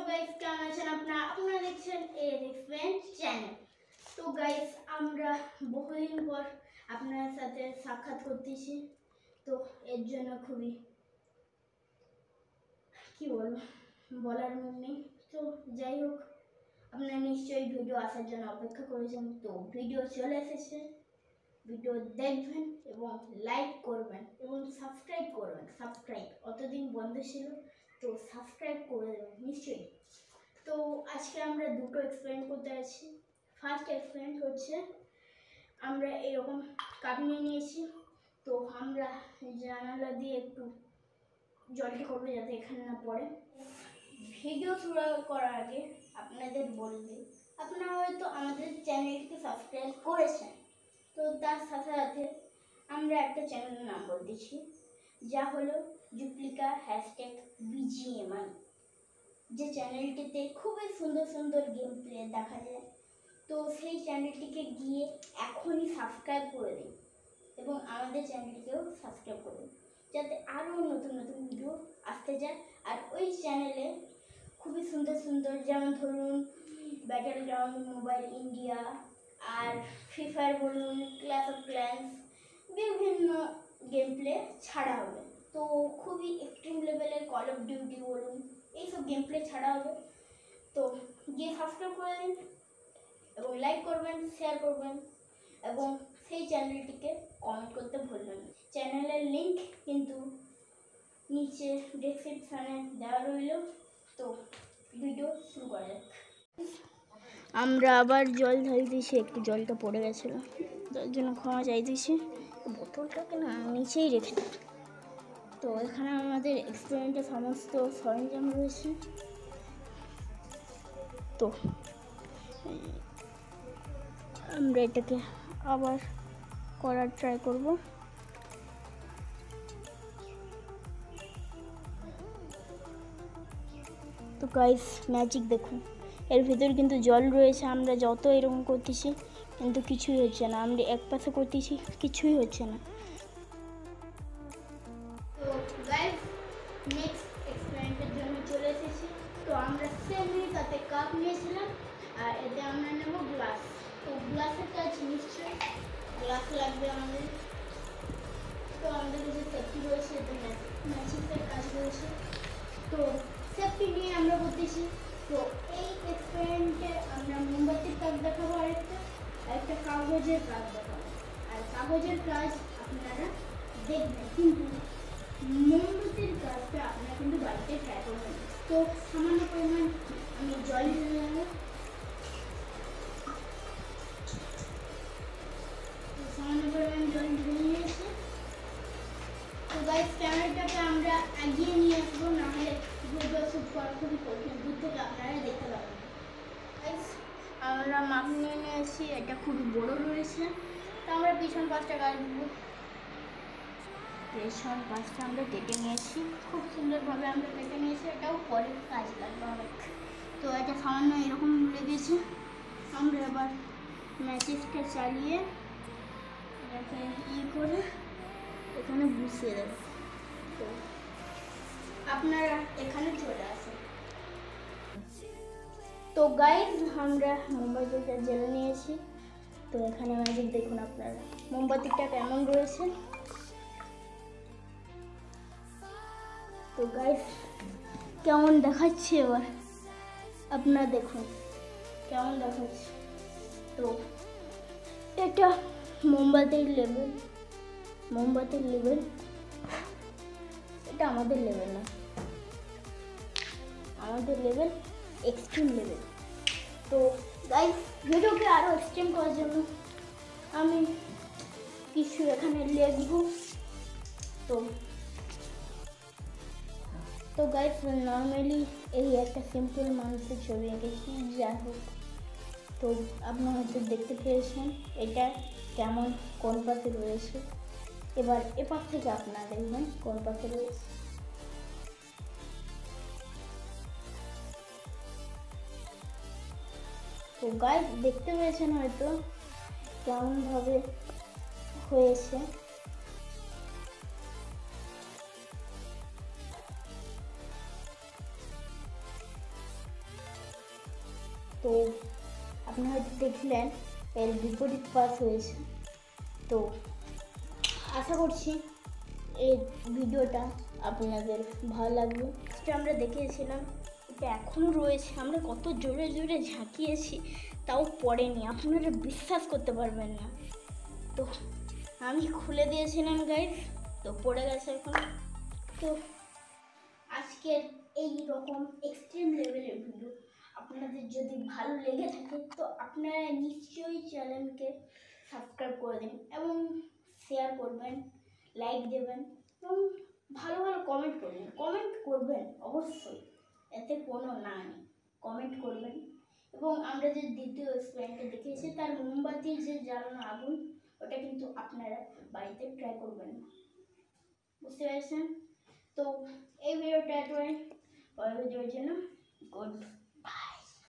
Guys, কেমন আছেন আপনারা? আপনারা দেখছেন এডিফেন্ট চ্যানেল। তো গাইস, আমরা বহুদিন পর আপনার সাথে সাক্ষাৎ করতেছি। তো এর জন্য খুবই কি বলবো, বলার মুখ নেই। তো যাই হোক, আপনারা নিশ্চয়ই ভিডিও আসার জন্য অপেক্ষা করেছেন। তো ভিডিও চলে এসেছে, ভিডিও দেখবেন এবং লাইক করবেন এবং সাবস্ক্রাইব করবেন। সাবস্ক্রাইব অতদিন বন্ধ ছিল, তো সাবস্ক্রাইব করে দেবেন নিশ্চয়ই। তো আজকে আমরা দুটো এক্সপেরিমেন্ট করতে যাচ্ছি। ফার্স্ট এক্সপেরিমেন্ট হচ্ছে, আমরা এরকম কাপ নিয়ে নিয়েছি। তো আমরা জানালা দিয়ে একটু জলটি করবো যাতে এখানে না পড়ে। ভিডিও শুরু করার আগে আপনাদের বলবে, আপনারা হয়তো আমাদের চ্যানেলটিকে সাবস্ক্রাইব করেছেন। তো তার সাথে সাথে আমরা একটা চ্যানেলের নাম বলতেছি, যা হলো জুপ্লিকা #BGMI, যে চ্যানেলটিতে খুবই সুন্দর সুন্দর গেম প্লে দেখা যায়। তো সেই চ্যানেলটিকে গিয়ে এখনই সাবস্ক্রাইব করে দিন এবং আমাদের চ্যানেলটিকেও সাবস্ক্রাইব করে দিন, যাতে আরও নতুন নতুন ভিডিও আসতে যায়। আর ওই চ্যানেলে খুবই সুন্দর সুন্দর, যেমন ধরুন ব্যাটল গ্রাউন্ড মোবাইল ইন্ডিয়া, আর ফ্রি ফায়ার বলুন, ক্ল্যাশ অফ ক্ল্যান্স, বিভিন্ন গেম প্লে ছাড়া হবে। তো খুবই এক্সট্রিম লেভেলের কল অফ ডিউটি বলুন, এইসব গেম প্লে ছাড়া হবে। তো গিয়ে সাবস্ক্রাইব করে দিন এবং লাইক করবেন, শেয়ার করবেন এবং সেই চ্যানেলটিকে কমেন্ট করতে ভুলবেন না। চ্যানেলের লিঙ্ক কিন্তু নিচে ডেসক্রিপশানে দেওয়া রইল। তো ভিডিও শুরু করা যাক। আমরা আবার জল ঢালতেছি, একটু জলটা পড়ে গেছিলো, তার জন্য ক্ষমা চাইতেছি। বোতলটাকে না নিচেই রেখে। তো এখানে আমাদের এক্সপেরিমেন্টের সমস্ত সরঞ্জাম রয়েছে। তো আমরা এটাকে আবার করার ট্রাই করব। তো গাইস, ম্যাজিক দেখুন, এর ভিতর কিন্তু জল রয়েছে। আমরা যত এরকম করতেছি কিন্তু কিছুই হচ্ছে না, আমরা এক পাশে করতেছি কিছুই হচ্ছে না। তো গাইস, নেক্সট এক্সপেরিমেন্টের জন্য চলে এসেছি। তো আমরা সেমই তাতে কাপ নিয়েছিলাম, আর এতে আমরা নেব গ্লাস। তো গ্লাসের কাজ নিশ্চয়ই গ্লাস লাগবে আমাদের। তো আমাদের কাছে সেফটি রয়েছে, এতে ম্যাচিংয়ের কাজ রয়েছে। তো সেফটি নিয়ে আমরা করতেছি। তো এই এক্সপেরিমেন্টে আমরা মোমবাতির কাজ দেখাবো, একটা কাগজের কাজ দেখাবো। আর কাগজের কাজ আপনারা দেখবেন, কিন্তু মোমবাতির কাজটা আপনারা কিন্তু বাড়িতে ট্রাই করবেন। তো সামান্য পরিমাণ আমি জল নিয়ে নেব। সামান্য পরিমাণ জল ঢেলে নিয়েছি। তো গাইস, ক্যামেরাটাকে আমরা এগিয়ে নিয়ে আসবো, নাহলে ভিডিও শ্যুট করা খুবই কঠিন, দূর থেকে আপনারা দেখতে পাবেন। গাইস, আমরা মাপ নিয়ে নিয়েছি, এটা খুবই বড় রয়েছে। তো আমরা পিছন পাশটা কাটবো। পেছন পাশটা আমরা কেটে নিয়েছি, খুব সুন্দরভাবে আমরা কেটে নিয়েছি। এটাও পরে কাজ লাগবে অনেক। তো এটা সামান্য এরকম লেগেছে। আমরা এবার ম্যাচিসটা চালিয়ে এটাকে করে এখানে বসিয়ে দেব। তো আপনারা এখানে চলে আসুন। তো গাইস, আমরা মোমবাতিটা জ্বেলে নিয়েছি। তো এখানে ম্যাজিক দেখুন আপনারা, মোমবাতিটা কেমন রয়েছে। তো গাইস, কেমন দেখাচ্ছে এবার আপনারা দেখুন কেমন দেখাচ্ছে। তো এটা মোমবাতির লেভেল, এটা আমাদের লেভেল না, আমাদের লেভেল এক্সট্রিম লেভেল। তো গাইস, ভিডিওকে আরও এক্সট্রিম করার জন্য আমি কিছু এখানে লিখব। তো গাইস, নর্মালি এই একটা সিম্পল মানুষের ছবি এঁকেছি, যাই হোক। তো আপনারা হয়তো দেখতে পেয়েছেন এটা কেমন কোন পাশে রয়েছে। এবার এপাশ থেকে আপনারা দেখবেন কোন পাশে রয়েছে। তো গাইস, দেখতে পেয়েছেন হয়তো কেমনভাবে হয়েছে। তো আপনি হয়তো দেখলেন এর বিপরীত পাশ হয়েছে। তো আশা করছি এই ভিডিওটা আপনাদের ভালো লাগবে। যেটা আমরা দেখিয়েছিলাম এটা এখনও রয়েছে, আমরা কত জোরে জোরে ঝাঁকিয়েছি তাও পড়েনি, আপনারা বিশ্বাস করতে পারবেন না। তো আমি খুলে দিয়েছিলাম গাইস, তো পড়ে গেছে এখন। তো আজকের এই রকম এক্সট্রিম লেভেলের ভিডিও আপনাদের যদি ভালো লেগে থাকে তো আপনারা নিশ্চয়ই চ্যানেলকে সাবস্ক্রাইব করে দিন এবং শেয়ার করবেন, লাইক দেবেন এবং ভালো ভালো কমেন্ট করবেন অবশ্যই, এতে কোনো না নেই, কমেন্ট করবেন। এবং আমরা যে দ্বিতীয় এক্সপেরিমেন্টটা দেখিয়েছি তার মোমবাতির যে জ্বালানো আগুন ওটা কিন্তু আপনারা বাড়িতে ট্রাই করবেন না, বুঝতে পেরেছেন? তো এই ভিডিওটা পরের ভিডিওর জন্য